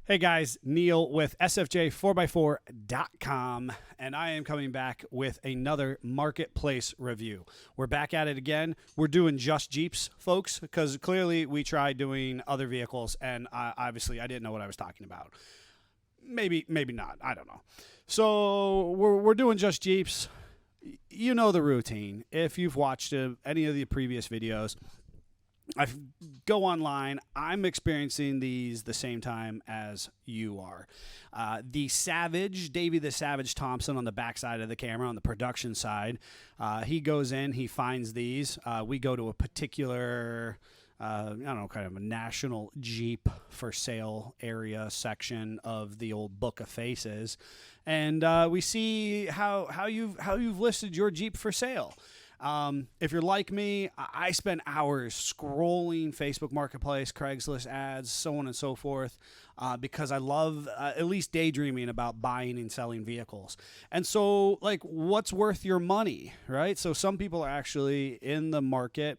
Hey guys, Neil with SFJ4x4.com, and I am coming back with another marketplace review. We're back at it again. We're doing just Jeeps, folks, because clearly we tried doing other vehicles, and obviously I didn't know what I was talking about. Maybe not. I don't know. So we're doing just Jeeps. You know the routine. If you've watched any of the previous videos, I go online. I'm experiencing these the same time as you are. The Savage, Davey the Savage Thompson on the back side of the camera, on the production side, he goes in, he finds these. We go to a particular, I don't know, kind of a national Jeep for sale area section of the old Book of Faces, and we see how you've listed your Jeep for sale. If you're like me, I spend hours scrolling Facebook Marketplace, Craigslist ads, so on and so forth, because I love at least daydreaming about buying and selling vehicles. And so, like, what's worth your money, right? So some people are actually in the market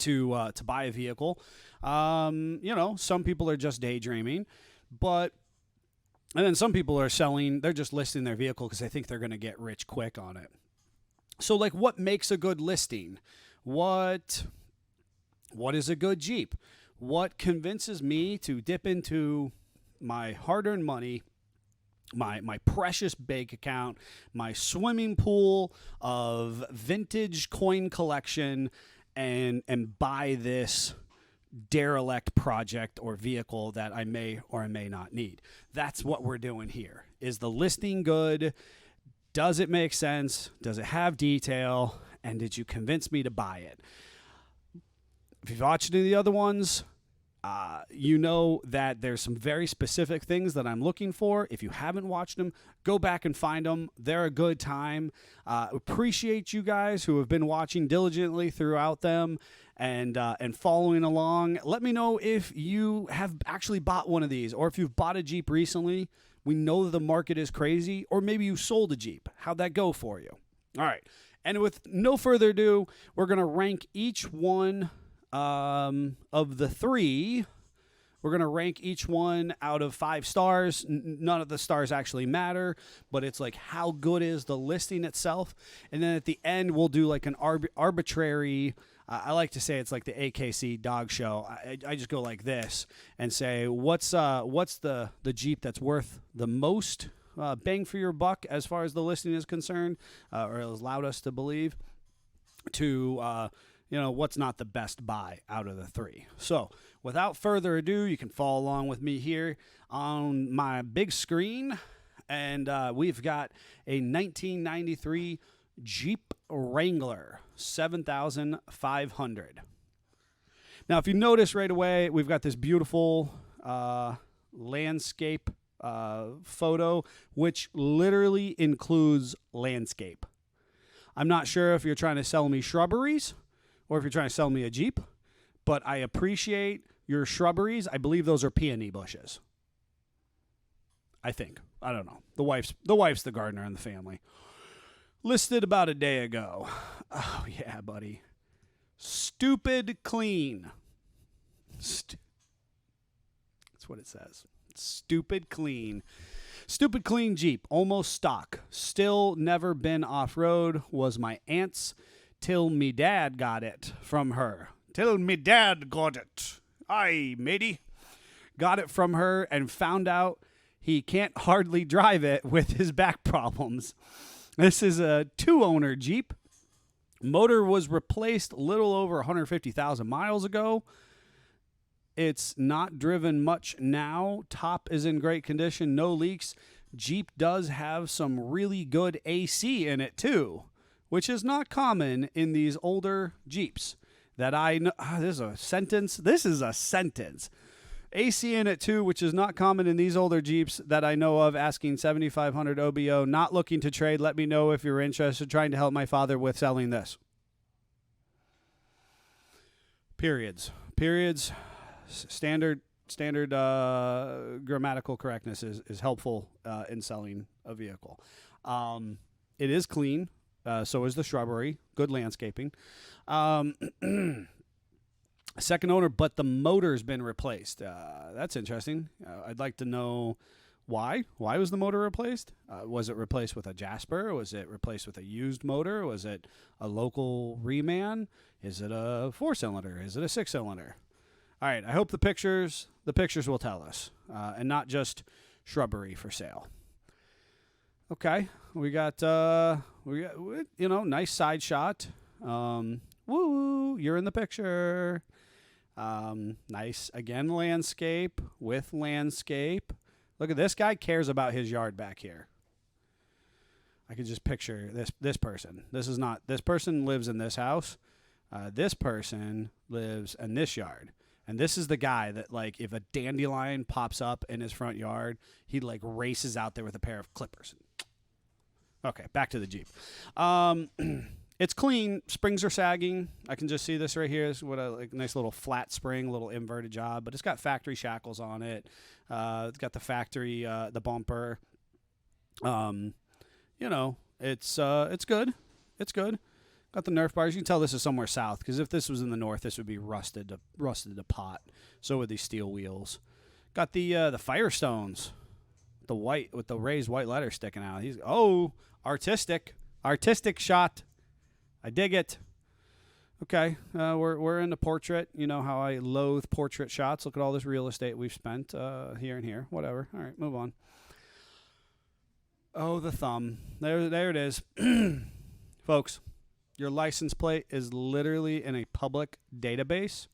to buy a vehicle. Some people are just daydreaming, and then some people are selling. They're just listing their vehicle because they think they're going to get rich quick on it. So, like, what makes a good listing? What is a good Jeep? What convinces me to dip into my hard-earned money, my precious bank account, my swimming pool of vintage coin collection, and buy this derelict project or vehicle that I may or may not need? That's what we're doing here. Is the listing good? Does it make sense? Does it have detail? And did you convince me to buy it? If you've watched any of the other ones, you know that there's some very specific things that I'm looking for. If you haven't watched them, go back and find them. They're a good time. Appreciate you guys who have been watching diligently throughout them and following along. Let me know if you have actually bought one of these, or if you've bought a Jeep recently. We know the market is crazy, or maybe you sold a Jeep. How'd that go for you? All right. And with no further ado, we're going to rank each one of the three. We're going to rank each one out of 5 stars. None of the stars actually matter, but it's like how good is the listing itself. And then at the end, we'll do like an arbitrary, I like to say it's like the AKC dog show. I just go like this and say, what's the Jeep that's worth the most bang for your buck as far as the listing is concerned, or has allowed us to believe, to what's not the best buy out of the 3. So without further ado, you can follow along with me here on my big screen, and we've got a 1993 Jeep Wrangler 7,500. Now, if you notice right away, we've got this beautiful landscape photo, which literally includes landscape. I'm not sure if you're trying to sell me shrubberies or if you're trying to sell me a Jeep, but I appreciate your shrubberies. I believe those are peony bushes. I think. I don't know. The wife's the gardener in the family. Listed about a day ago. Oh, yeah, buddy. Stupid clean. That's what it says. Stupid clean. Stupid clean Jeep. Almost stock. Still never been off-road. Was my aunt's till me dad got it from her. Till me dad got it. Aye, matey. Got it from her and found out he can't hardly drive it with his back problems. This is a 2-owner Jeep. Motor was replaced a little over 150,000 miles ago. It's not driven much now. Top is in great condition, no leaks. Jeep does have some really good AC in it too, which is not common in these older Jeeps. That I know. This is a sentence. This is a sentence. AC in it too, which is not common in these older Jeeps that I know of. Asking 7,500 OBO. Not looking to trade. Let me know if you're interested. Trying to help my father with selling this. Periods. Standard grammatical correctness is helpful in selling a vehicle. It is clean. So is the shrubbery. Good landscaping. Second owner, but the motor's been replaced. That's interesting. I'd like to know why. Why was the motor replaced? Was it replaced with a Jasper? Was it replaced with a used motor? Was it a local reman? Is it a 4-cylinder? Is it a 6-cylinder? All right. I hope the pictures will tell us, and not just shrubbery for sale. Okay, we got nice side shot. Woo, you're in the picture. Nice, again, landscape with landscape. Look at this guy cares about his yard back here. I could just picture this person. This person lives in this house. This person lives in this yard. And this is the guy that, like, if a dandelion pops up in his front yard, he, like, races out there with a pair of clippers. Okay, back to the Jeep. It's clean. Springs are sagging. I can just see this right here. It's what a nice little flat spring, little inverted job, but it's got factory shackles on it. It's got the factory, the bumper. It's good. It's good. Got the Nerf bars. You can tell this is somewhere south, because if this was in the north, this would be rusted to pot. So would these steel wheels. Got the Firestones, the white with the raised white letters sticking out. Artistic shot. I dig it. Okay, we're into portrait. You know how I loathe portrait shots. Look at all this real estate we've spent here and here. Whatever. All right, move on. Oh, the thumb. There it is. Folks, your license plate is literally in a public database.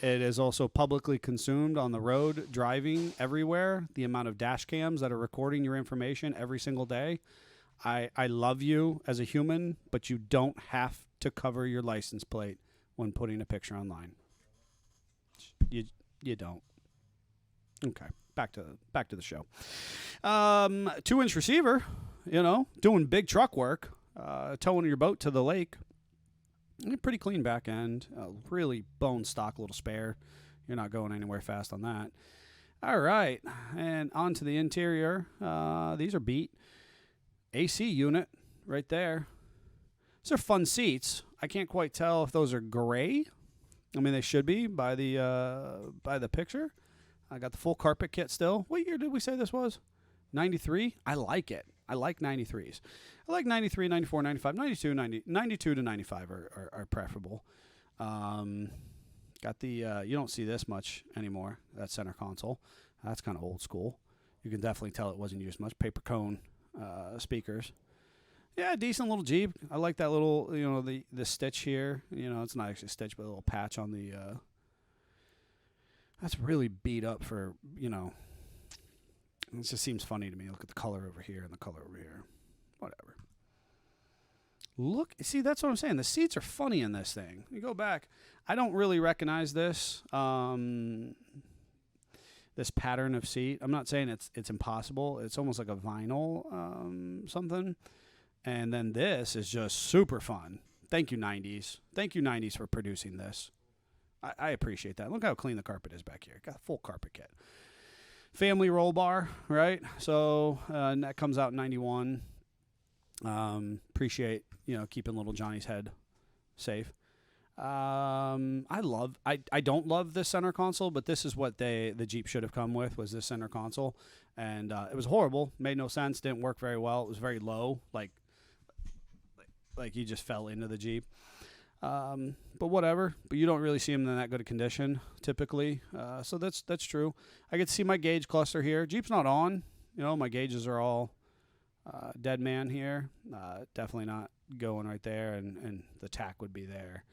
It is also publicly consumed on the road, driving everywhere. The amount of dash cams that are recording your information every single day. I love you as a human, but you don't have to cover your license plate when putting a picture online. You don't. Okay, back to the show. 2-inch receiver, doing big truck work, towing your boat to the lake. Pretty clean back end, really bone stock little spare. You're not going anywhere fast on that. All right, and on to the interior. These are beat. AC unit right there. These are fun seats. I can't quite tell if those are gray. I mean, they should be by the picture. I got the full carpet kit still. What year did we say this was? 93? I like it. I like 93s. I like 93, 94, 95, 92, 92 to 95 are preferable. Got the, you don't see this much anymore, that center console. That's kind of old school. You can definitely tell it wasn't used much. Paper cone speakers. Yeah, decent little Jeep. I like that little, the stitch here. It's not actually a stitch, but a little patch on the, that's really beat up for, it just seems funny to me. Look at the color over here and the color over here. Whatever. Look, see, that's what I'm saying. The seats are funny in this thing. You go back. I don't really recognize this. This pattern of seat. I'm not saying it's impossible. It's almost like a vinyl something. And then this is just super fun. Thank you, 90s. Thank you, 90s, for producing this. I appreciate that. Look how clean the carpet is back here. Got a full carpet kit. Family roll bar, right? So that comes out in 91. Appreciate, keeping little Johnny's head safe. I don't love this center console, but this is what the Jeep should have come with, was this center console. And it was horrible. Made no sense. Didn't work very well. It was very low. Like you just fell into the Jeep. But whatever. But you don't really see them in that good a condition typically. So that's true. I get to see my gauge cluster here. Jeep's not on. My gauges are all dead man here. Definitely not going right there, and the tack would be there.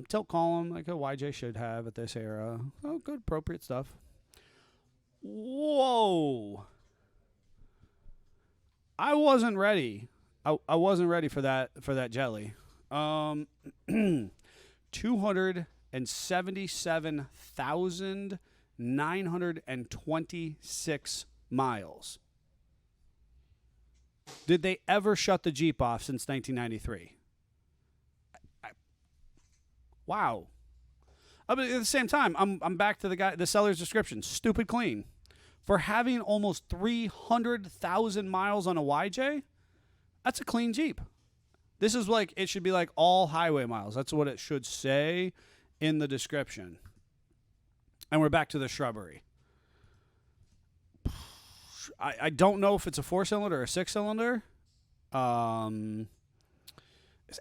Tilt column like a YJ should have at this era. Oh, good, appropriate stuff. Whoa. I wasn't ready. I wasn't ready for that jelly. 277,926 miles. Did they ever shut the Jeep off since 1993? Wow. But at the same time, I'm back to the seller's description. Stupid clean. For having almost 300,000 miles on a YJ, that's a clean Jeep. This is like, it should be like all highway miles. That's what it should say. in the description. And we're back to the shrubbery. I don't know if it's a 4-cylinder or a 6-cylinder. There's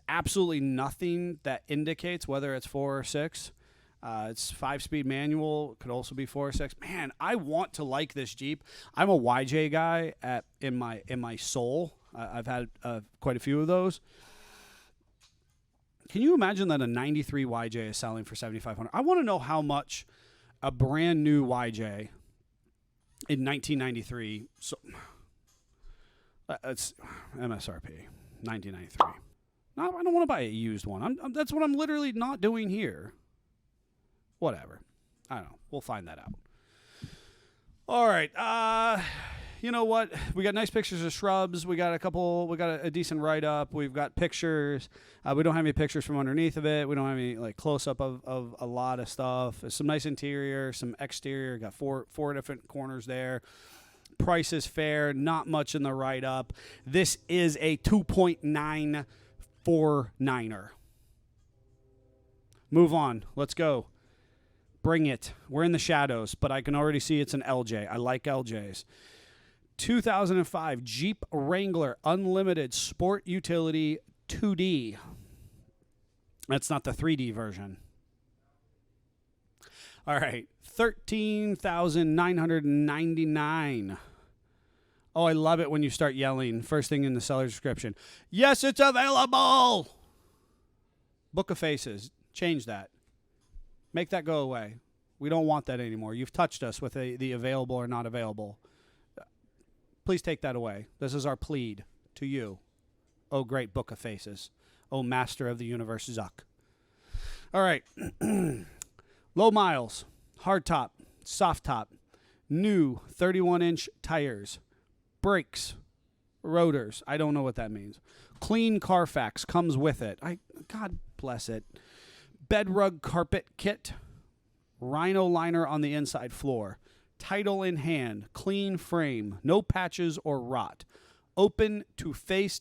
absolutely nothing that indicates whether it's 4 or 6. It's 5-speed manual. It could also be 4 or 6. Man, I want to like this Jeep. I'm a YJ guy in my soul. I've had quite a few of those. Can you imagine that a 93 YJ is selling for $7,500? I want to know how much a brand new YJ in 1993. So that's MSRP 1993. No, I don't want to buy a used one. That's what I'm literally not doing here. Whatever. I don't know. We'll find that out. All right. You know what? We got nice pictures of shrubs. We got a decent write-up. We've got pictures. We don't have any pictures from underneath of it. We don't have any like close-up of a lot of stuff. Some nice interior, some exterior. Got four different corners there. Price is fair. Not much in the write-up. This is a 2.949er. Move on. Let's go. Bring it. We're in the shadows, but I can already see it's an LJ. I like LJs. 2005 Jeep Wrangler Unlimited Sport Utility 2D. That's not the 3D version. All right. $13,999. Oh, I love it when you start yelling. First thing in the seller's description. Yes, it's available. Book of Faces. Change that. Make that go away. We don't want that anymore. You've touched us with the available or not available. Please take that away. This is our plead to you. Oh, great Book of Faces. Oh, master of the universe, Zuck. All right. Low miles, hard top, soft top, new 31-inch tires, brakes, rotors. I don't know what that means. Clean Carfax comes with it. God bless it. Bed rug carpet kit, rhino liner on the inside floor, title in hand, clean frame, no patches or rot, open to face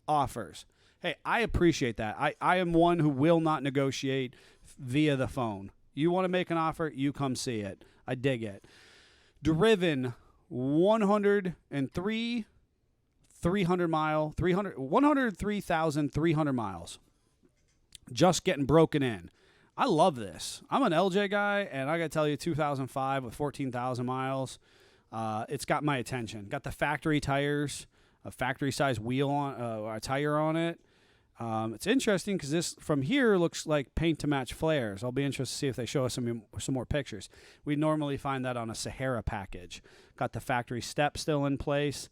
offers. Hey, I appreciate that. I am one who will not negotiate via the phone. You want to make an offer, you come see it. I dig it. Driven 103,300 miles. Just getting broken in. I love this. I'm an LJ guy, and I got to tell you, 2005 with 14,000 miles, it's got my attention. Got the factory tires, a factory-size wheel on, a tire on it. It's interesting because this from here looks like paint to match flares. I'll be interested to see if they show us some more pictures. We normally find that on a Sahara package. Got the factory step still in place.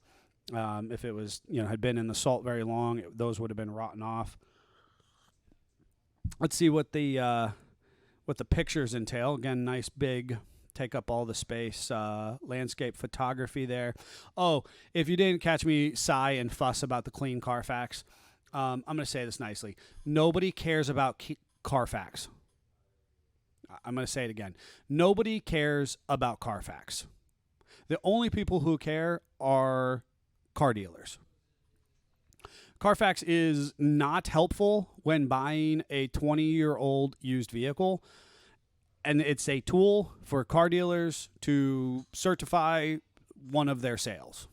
If it was, had been in the salt very long, those would have been rotten off. Let's see what the pictures entail. Again, nice big, take up all the space, landscape photography there. Oh, if you didn't catch me sigh and fuss about the clean Carfax, I'm going to say this nicely. Nobody cares about Carfax. I'm going to say it again. Nobody cares about Carfax. The only people who care are car dealers. Carfax is not helpful when buying a 20-year-old used vehicle, and it's a tool for car dealers to certify one of their sales.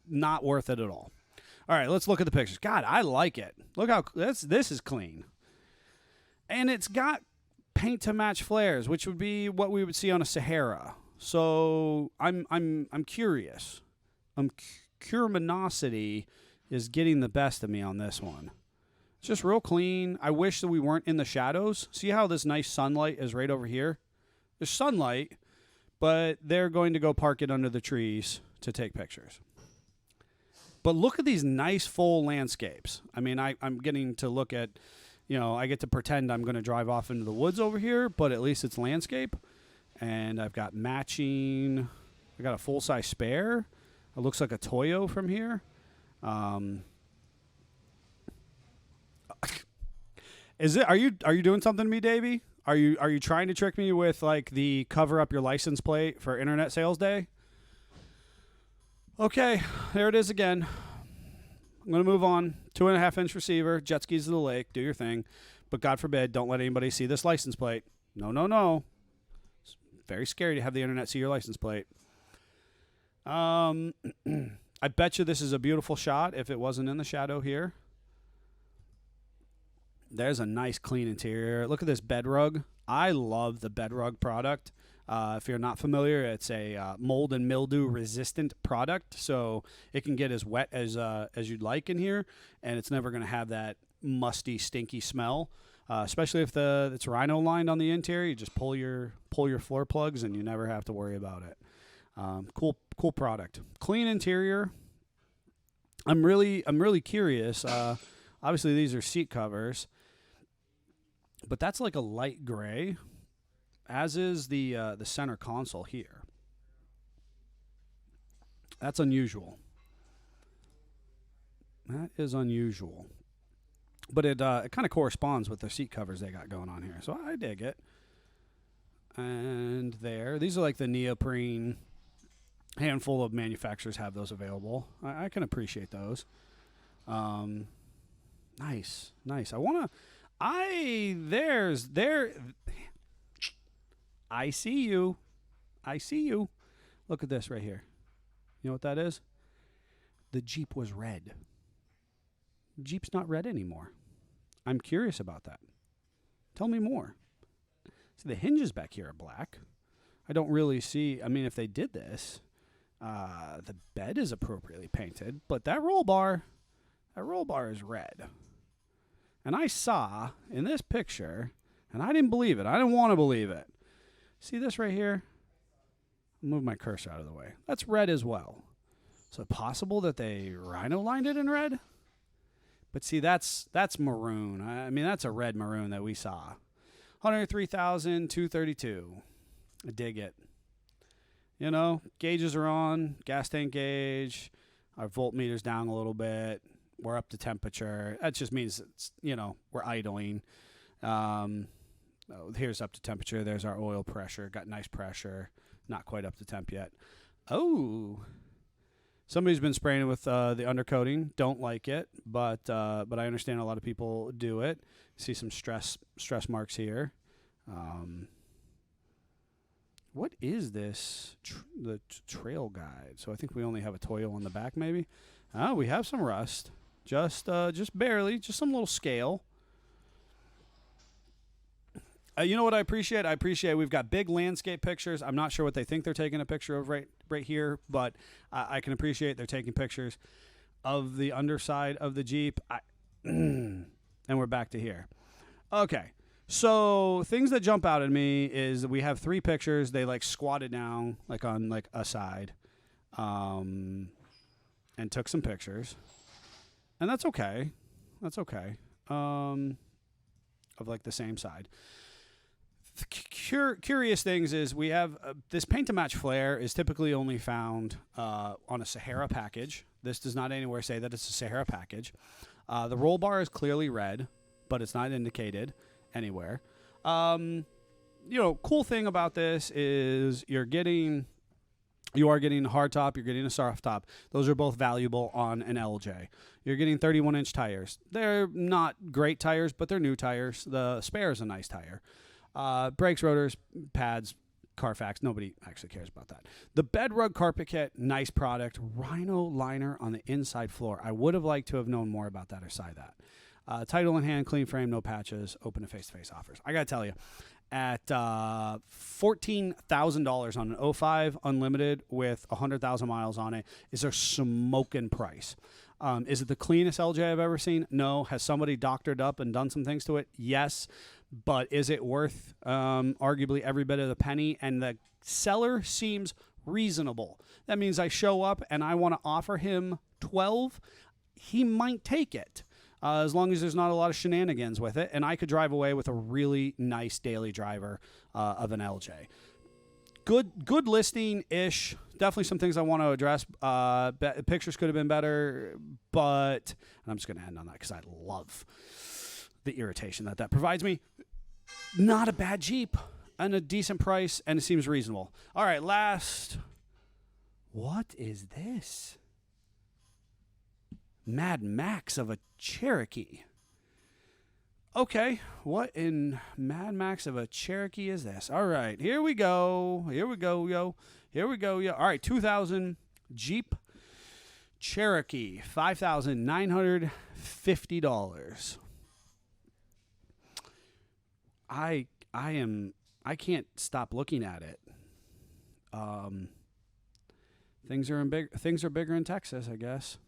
Not worth it at all. All right, let's look at the pictures. God, I like it. Look how this is clean. And it's got paint to match flares, which would be what we would see on a Sahara. So I'm curious. Curiosity is getting the best of me on this one. It's just real clean. I wish that we weren't in the shadows. See how this nice sunlight is right over here? There's sunlight, but they're going to go park it under the trees to take pictures. But look at these nice full landscapes. I mean, I'm getting to look at, I get to pretend I'm going to drive off into the woods over here, but at least it's landscape. And I've got matching. I got a full-size spare. It looks like a Toyo from here. Is it? Are you doing something to me, Davey? Are you trying to trick me with like the cover up your license plate for Internet Sales Day? Okay, there it is again. I'm gonna move on. 2.5-inch receiver, jet skis to the lake. Do your thing. but God forbid, don't let anybody see this license plate. No, no, no. It's very scary to have the internet see your license plate. I bet you this is a beautiful shot if it wasn't in the shadow here. There's a nice clean interior. Look at this bed rug. I love the bed rug product. If you're not familiar, it's a mold and mildew resistant product, so it can get as wet as you'd like in here, and it's never going to have that musty, stinky smell. Especially if it's rhino lined on the interior, you just pull your floor plugs and you never have to worry about it. Cool product. Clean interior. I'm really curious. Obviously, these are seat covers, but that's like a light gray, as is the center console here. That's unusual. That is unusual. But it kind of corresponds with the seat covers they got going on here. So I dig it. And these are like the neoprene. Handful of manufacturers have those available. I can appreciate those. Nice. I see you. Look at this right here. You know what that is? The Jeep was red. Jeep's not red anymore. I'm curious about that. Tell me more. See, the hinges back here are black. I don't really see, if they did this, the bed is appropriately painted, but that roll bar is red. And I saw in this picture, and I didn't believe it. I didn't want to believe it. See this right here? I'll move my cursor out of the way. That's red as well. So it's possible that they rhino lined it in red? But see, that's maroon. That's a red maroon that we saw. $103,232. I dig it. Gauges are on. Gas tank gauge. Our voltmeter's down a little bit. We're up to temperature. That just means we're idling. Here's up to temperature. There's our oil pressure. Got nice pressure. Not quite up to temp yet. Oh. Somebody's been spraying it with the undercoating. Don't like it, but I understand a lot of people do it. See some stress marks here. What is this? The trail guide. So I think we only have a Toyo on the back, maybe. We have some rust, just barely, just some little scale. You know what I appreciate? I appreciate we've got big landscape pictures. I'm not sure what they think they're taking a picture of right here, but I can appreciate they're taking pictures of the underside of the Jeep. And we're back to here. Okay, so things that jump out at me is that we have 3 pictures. They squatted down on a side, and took some pictures, and that's okay. That's okay. Of the same side. Curious things is we have this paint to match flare is typically only found on a Sahara package. This does not anywhere say that it's a Sahara package. The roll bar is clearly red, but it's not indicated anywhere. Cool thing about this is you are getting a hard top, you're getting a soft top. Those are both valuable on an LJ. You're getting 31-inch tires. They're not great tires, but they're new tires. The spare is a nice tire. Brakes, rotors, pads, Carfax. Nobody actually cares about that. The bed rug carpet kit, nice product. Rhino liner on the inside floor. I would have liked to have known more about that or side that. Title in hand, clean frame, no patches, open to face-to-face offers. I got to tell you, at $14,000 on an 05 Unlimited with 100,000 miles on it is a smoking price. Is it the cleanest LJ I've ever seen? No. Has somebody doctored up and done some things to it? Yes. But is it worth arguably every bit of the penny? And the seller seems reasonable. That means I show up and I want to offer him 12. He might take it. As long as there's not a lot of shenanigans with it, and I could drive away with a really nice daily driver of an LJ. Good listing-ish. Definitely some things I want to address. Pictures could have been better, but and I'm just going to end on that because I love the irritation that provides me. Not a bad Jeep and a decent price, and it seems reasonable. All right, last. What is this? Mad Max of a Cherokee. Okay, what in Mad Max of a Cherokee is this? All right, here we go. Here we go, yo. Here we go, yo. All right, 2000 Jeep Cherokee, $5,950. I can't stop looking at it. Things are bigger in Texas, I guess.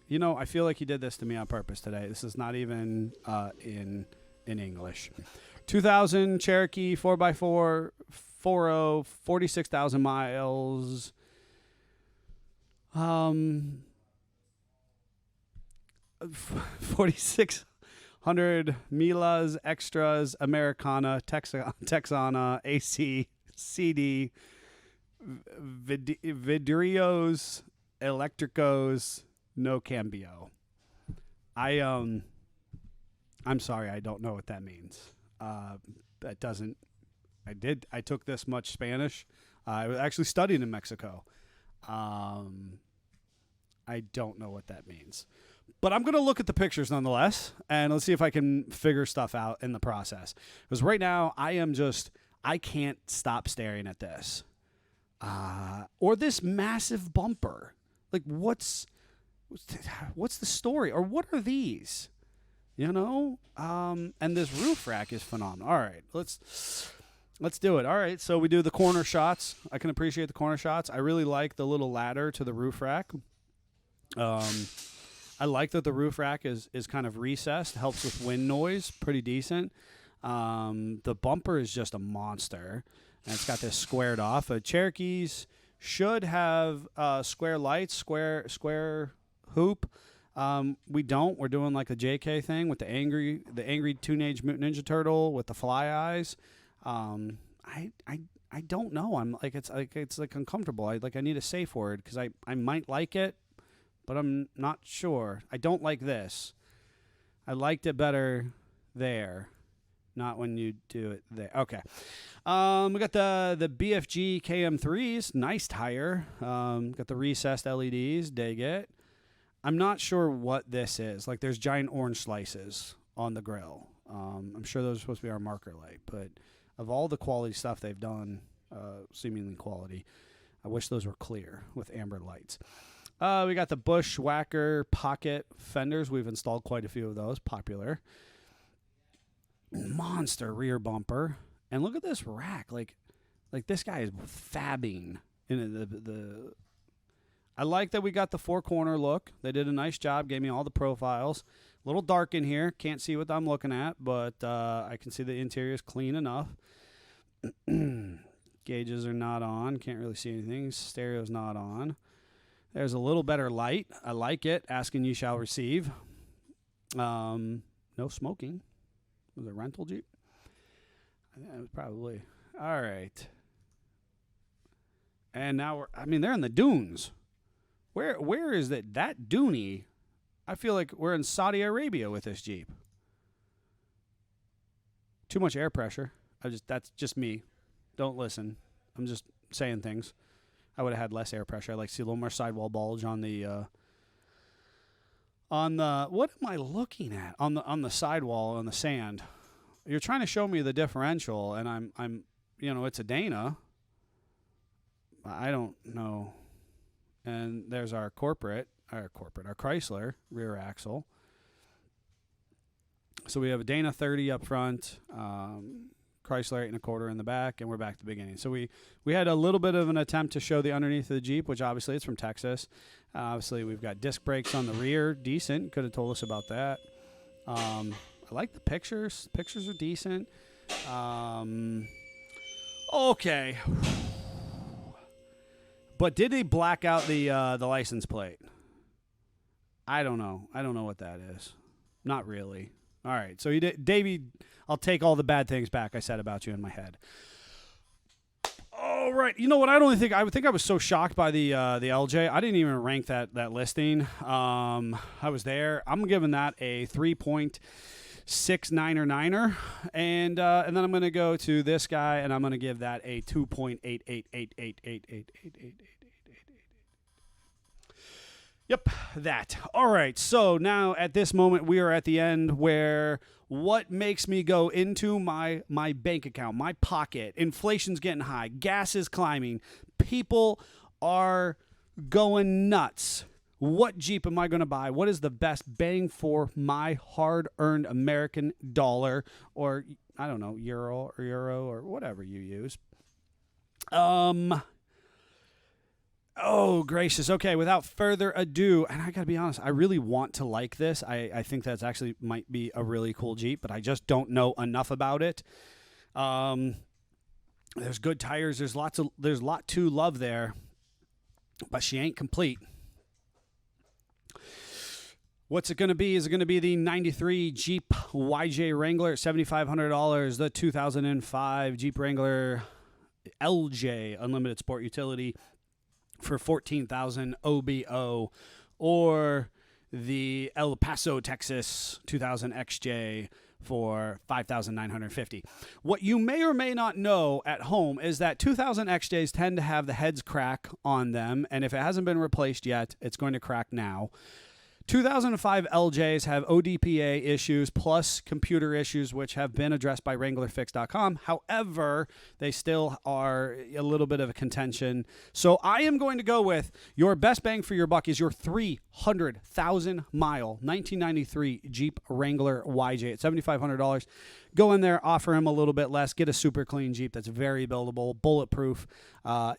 You know, I feel like he did this to me on purpose today. This is not even in English. 2000 Cherokee 4x4 40, 46,000 miles. 4,600 Milas, Extras, Americana, Texana, AC, CD, Vidrios, Electricos, no Cambio. I'm sorry, I don't know what that means. That doesn't. I took this much Spanish. I was actually studying in Mexico. I don't know what that means. But I'm going to look at the pictures nonetheless, and let's see if I can figure stuff out in the process. Because right now, I can't stop staring at this. Or this massive bumper. Like, what's the story? Or what are these? You know? And this roof rack is phenomenal. All right, let's do it. All right, so we do the corner shots. I can appreciate the corner shots. I really like the little ladder to the roof rack. I like that the roof rack is kind of recessed. Helps with wind noise. Pretty decent. The bumper is just a monster. And it's got this squared off. Cherokees should have square lights, square hoop. We don't. We're doing like the JK thing with the angry Teenage Mutant Ninja Turtle with the fly eyes. I don't know. I'm like it's uncomfortable. I need a safe word because I might like it, but I'm not sure. I don't like this. I liked it better there, not when you do it there. Okay. We got the BFG KM3s, nice tire. Got the recessed LEDs, dig it. I'm not sure what this is. Like, there's giant orange slices on the grill. I'm sure those are supposed to be our marker light, but of all the quality stuff they've done, seemingly quality, I wish those were clear with amber lights. We got the Bushwhacker pocket fenders. We've installed quite a few of those. Popular. Monster rear bumper. And look at this rack. Like this guy is fabbing in the I like that we got the four-corner look. They did a nice job. Gave me all the profiles. A little dark in here. Can't see what I'm looking at, but I can see the interior is clean enough. Gauges are not on. Can't really see anything. Stereo's not on. There's a little better light. I like it. Asking you shall receive. No smoking. Was it a rental Jeep? I think it was probably. All right. And now they're in the dunes. Where is that Dooney? I feel like we're in Saudi Arabia with this Jeep. Too much air pressure. That's just me. Don't listen. I'm just saying things. I would have had less air pressure. I like to see a little more sidewall bulge on the what am I looking at? On the sidewall on the sand. You're trying to show me the differential, and I'm it's a Dana. I don't know. And there's our Chrysler rear axle. So we have a Dana 30 up front, Chrysler 8 1/4 in the back, and we're back to the beginning. So we had a little bit of an attempt to show the underneath of the Jeep, which obviously it's from Texas. Obviously we've got disc brakes on the rear, decent. Could have told us about that. I like the pictures. Pictures are decent. Okay. But did they black out the license plate? I don't know. I don't know what that is. Not really. All right. So you did, Davey. I'll take all the bad things back I said about you in my head. All right. You know what? I think I was so shocked by the LJ. I didn't even rank that listing. I was there. I'm giving that a 3.69 or 9er, and then I'm gonna go to this guy, and I'm gonna give that a 2.888888888888. Yep, that. All right, so now at this moment, we are at the end where what makes me go into my bank account, my pocket, inflation's getting high, gas is climbing, people are going nuts. What Jeep am I going to buy? What is the best bang for my hard-earned American dollar, or I don't know, euro or whatever you use? Oh, gracious. Okay, without further ado, and I got to be honest, I really want to like this. I think that's actually might be a really cool Jeep, but I just don't know enough about it. There's good tires. There's a lot to love there, but she ain't complete. What's it going to be? Is it going to be the 93 Jeep YJ Wrangler at $7,500, the 2005 Jeep Wrangler LJ Unlimited Sport Utility for $14,000 OBO, or the El Paso, Texas 2000 XJ for $5,950. What you may or may not know at home is that 2000 XJs tend to have the heads crack on them, and if it hasn't been replaced yet, it's going to crack now. 2005 LJs have ODPA issues plus computer issues, which have been addressed by WranglerFix.com. However, they still are a little bit of a contention. So I am going to go with your best bang for your buck is your 300,000 mile 1993 Jeep Wrangler YJ at $7,500. Go in there, offer him a little bit less, get a super clean Jeep that's very buildable, bulletproof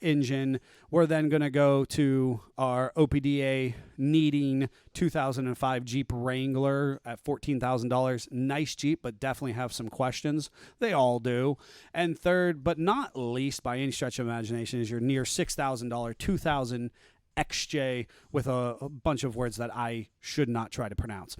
engine. We're then going to go to our OPDA needing 2005 Jeep Wrangler at $14,000. Nice Jeep, but definitely have some questions. They all do. And third, but not least by any stretch of imagination, is your near $6,000 2000 XJ with a bunch of words that I should not try to pronounce.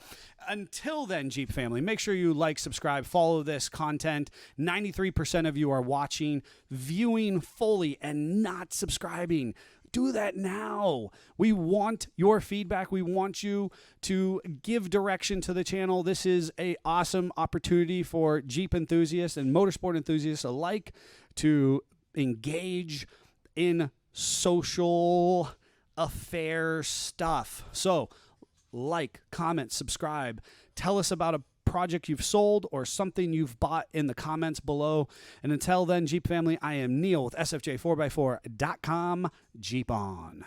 Until then, Jeep family, make sure you like, subscribe, follow this content. 93% of you are watching, viewing fully, and not subscribing. Do that now. We want your feedback. We want you to give direction to the channel. This is an awesome opportunity for Jeep enthusiasts and motorsport enthusiasts alike to engage in social affair stuff. So like, comment, subscribe, tell us about a project you've sold or something you've bought in the comments below. And until then, Jeep family, I am Neil with SFJ4x4.com. Jeep on.